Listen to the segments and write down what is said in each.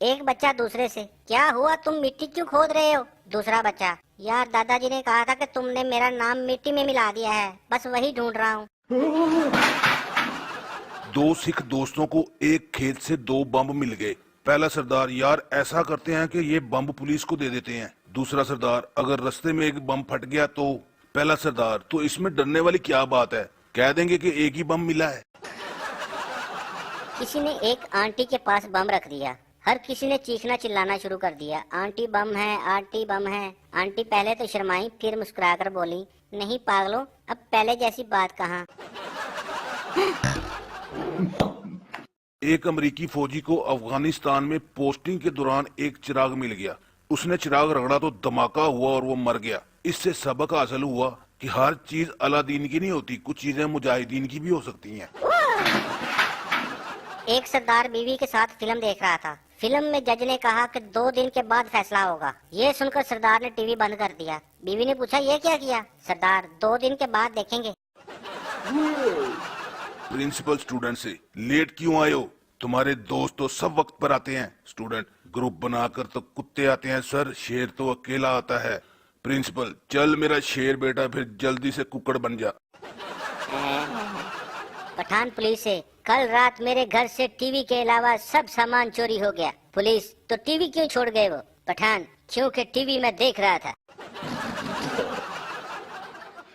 एक बच्चा दूसरे से, क्या हुआ तुम मिट्टी क्यों खोद रहे हो? दूसरा बच्चा, यार दादाजी ने कहा था कि तुमने मेरा नाम मिट्टी में मिला दिया है, बस वही ढूंढ रहा हूँ। दो सिख दोस्तों को एक खेत से दो बम मिल गए। पहला सरदार, यार ऐसा करते हैं कि ये बम पुलिस को दे देते हैं। दूसरा सरदार, अगर रास्ते में एक बम फट गया तो? पहला सरदार, तो इसमें डरने वाली क्या बात है, कह देंगे कि एक ही बम मिला है। किसी ने एक आंटी के पास बम रख दिया। हर किसी ने चीखना चिल्लाना शुरू कर दिया, आंटी बम है, आंटी बम है। आंटी पहले तो शर्माई, फिर मुस्कुराकर बोली, नहीं पागलों, अब पहले जैसी बात कहाँ। एक अमेरिकी फौजी को अफगानिस्तान में पोस्टिंग के दौरान एक चिराग मिल गया। उसने चिराग रगड़ा तो धमाका हुआ और वो मर गया। इससे सबक हासिल हुआ कि हर चीज अलादीन की नहीं होती, कुछ चीजें मुजाहिदीन की भी हो सकती हैं। एक सरदार बीवी के साथ फिल्म देख रहा था। फिल्म में जज ने कहा कि 2 दिन के बाद फैसला होगा। ये सुनकर सरदार ने टीवी बंद कर दिया। बीवी ने पूछा, ये क्या किया? सरदार, 2 दिन के बाद देखेंगे। प्रिंसिपल स्टूडेंट से, लेट क्यों आए हो? तुम्हारे दोस्त तो सब वक्त पर आते हैं। स्टूडेंट, ग्रुप बनाकर तो कुत्ते आते हैं सर, शेर तो अकेला आता है। प्रिंसिपल, चल मेरा शेर बेटा, फिर जल्दी से कुकड़ बन जा। पठान पुलिस से, कल रात मेरे घर से टीवी के अलावा सब सामान चोरी हो गया। पुलिस, तो टीवी क्यों छोड़ गए वो? पठान, क्योंकि टीवी में देख रहा था।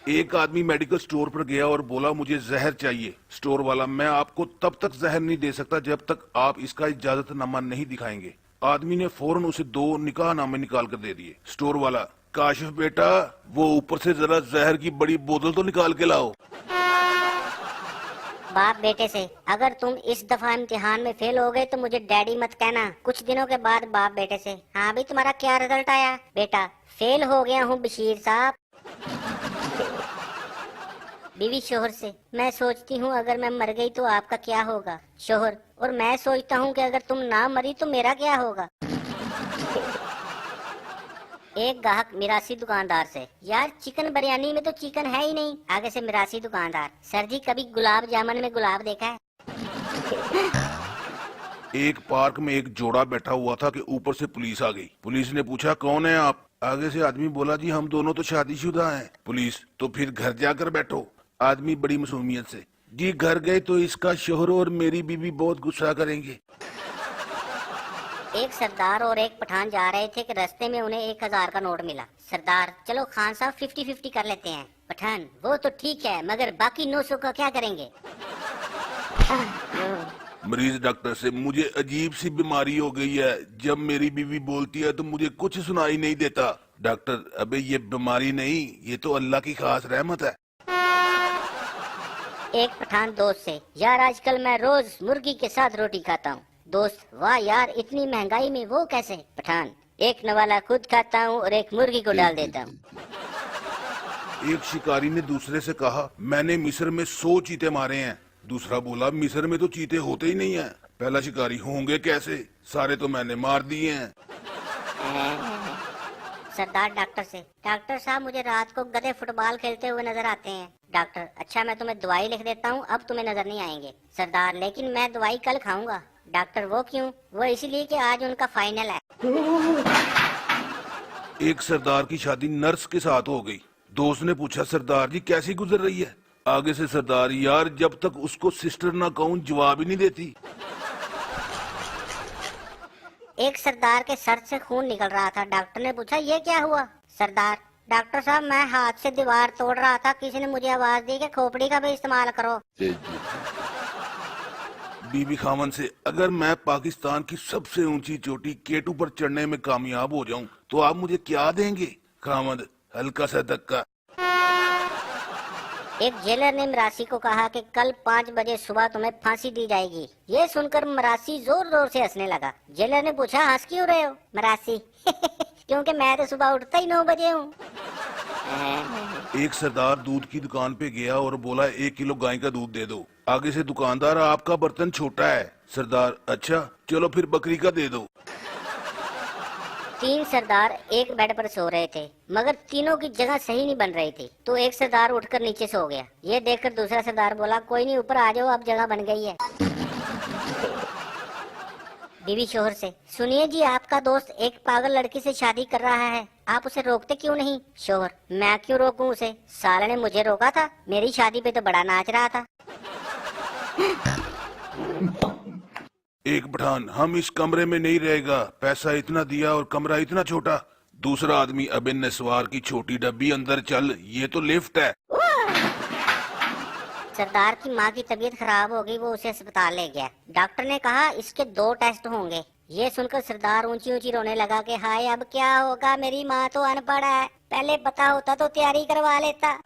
एक आदमी मेडिकल स्टोर पर गया और बोला, मुझे जहर चाहिए। स्टोर वाला, मैं आपको तब तक जहर नहीं दे सकता जब तक आप इसका इजाजतनामा नहीं दिखाएंगे। आदमी ने फौरन उसे 2 निकाहनामे निकाल कर दे दिए। स्टोर वाला, काशिफ बेटा, वो ऊपर से जरा जहर की बड़ी बोतल तो निकाल के लाओ। बाप बेटे से, अगर तुम इस दफा इम्तिहान में फेल हो गए तो मुझे डैडी मत कहना। कुछ दिनों के बाद बाप बेटे से, हाँ भी तुम्हारा क्या रिजल्ट आया? बेटा, फेल हो गया हूँ बशीर साहब। बीवी शोहर से, मैं सोचती हूँ अगर मैं मर गई तो आपका क्या होगा? शोहर, और मैं सोचता हूँ कि अगर तुम ना मरी तो मेरा क्या होगा? एक ग्राहक मिरासी दुकानदार से, यार चिकन बिरयानी में तो चिकन है ही नहीं। आगे से मिरासी दुकानदार, सर जी कभी गुलाब जामुन में गुलाब देखा है? एक पार्क में एक जोड़ा बैठा हुआ था कि ऊपर से पुलिस आ गई। पुलिस ने पूछा, कौन है आप? आगे से आदमी बोला, जी हम दोनों तो शादीशुदा हैं। पुलिस, तो फिर घर जाकर बैठो। आदमी बड़ी मासूमियत से, जी घर गए तो इसका शोहर और मेरी बीवी बहुत गुस्सा करेंगे। एक सरदार और एक पठान जा रहे थे कि रास्ते में उन्हें 1000 का नोट मिला। सरदार, चलो खान साहब 50-50 कर लेते हैं। पठान, वो तो ठीक है, मगर बाकी 900 का क्या करेंगे? मरीज डॉक्टर से, मुझे अजीब सी बीमारी हो गई है, जब मेरी बीवी बोलती है तो मुझे कुछ सुनाई नहीं देता। डॉक्टर, अबे ये बीमारी नहीं, ये तो अल्लाह की खास रहमत है। एक पठान दोस्त से, यार आजकल मैं रोज मुर्गी के साथ रोटी खाता हूँ। दोस्त, वाह यार, इतनी महंगाई में वो कैसे? पठान, एक नवाला खुद खाता हूँ और एक मुर्गी को डाल देता हूँ। एक शिकारी ने दूसरे से कहा, मैंने मिस्र में 100 चीते मारे हैं। दूसरा बोला, मिस्र में तो चीते होते ही नहीं है। पहला शिकारी, होंगे कैसे, सारे तो मैंने मार दिए हैं। सरदार डॉक्टर से, डॉक्टर साहब मुझे रात को गधे फुटबॉल खेलते हुए नजर आते हैं। डॉक्टर, अच्छा मैं तुम्हें दवाई लिख देता हूँ, अब तुम्हें नजर नहीं आएंगे। सरदार, लेकिन मैं दवाई कल खाऊंगा। डॉक्टर, वो क्यों? वो इसलिए कि आज उनका फाइनल है। एक सरदार की शादी नर्स के साथ हो गई। दोस्त ने पूछा, सरदार जी कैसी गुजर रही है? आगे से सरदार, यार जब तक उसको सिस्टर ना कहूं जवाब ही नहीं देती। एक सरदार के सर से खून निकल रहा था। डॉक्टर ने पूछा, ये क्या हुआ? सरदार, डॉक्टर साहब मैं हाथ से दीवार तोड़ रहा था, किसी ने मुझे आवाज दी कि खोपड़ी का भी इस्तेमाल करो। बीबी खामन से, अगर मैं पाकिस्तान की सबसे ऊंची चोटी केटू पर चढ़ने में कामयाब हो जाऊं तो आप मुझे क्या देंगे? खामद, हल्का सा धक्का। एक जेलर ने मरासी को कहा कि कल 5 बजे सुबह तुम्हें फांसी दी जाएगी। ये सुनकर मरासी जोर जोर से हंसने लगा। जेलर ने पूछा, हंस क्यों रहे हो? मरासी, क्योंकि मैं तो सुबह उठता ही 9 बजे हूँ। एक सरदार दूध की दुकान पे गया और बोला, 1 किलो गाय का दूध दे दो। आगे से दुकानदार, आपका बर्तन छोटा है। सरदार, अच्छा चलो फिर बकरी का दे दो। 3 सरदार एक बेड पर सो रहे थे, मगर तीनों की जगह सही नहीं बन रही थी। तो एक सरदार उठकर नीचे सो गया। ये देखकर दूसरा सरदार बोला, कोई नहीं, ऊपर आ जाओ, अब जगह बन गई है। बीवी शोहर से, सुनिए जी, आपका दोस्त एक पागल लड़की से शादी कर रहा है, आप उसे रोकते क्यों नहीं? शोहर, मैं क्यों रोकूं उसे? साले ने मुझे रोका था, मेरी शादी पे तो बड़ा नाच रहा था। एक पठान, हम इस कमरे में नहीं रहेगा, पैसा इतना दिया और कमरा इतना छोटा। दूसरा आदमी, अबे नस्वार की छोटी डब्बी, अंदर चल, ये तो लिफ्ट है। सरदार की माँ की तबीयत खराब हो गई, वो उसे अस्पताल ले गया। डॉक्टर ने कहा इसके 2 टेस्ट होंगे। ये सुनकर सरदार ऊंची ऊंची रोने लगा कि हाय अब क्या होगा, मेरी माँ तो अनपढ़ है, पहले पता होता तो तैयारी करवा लेता।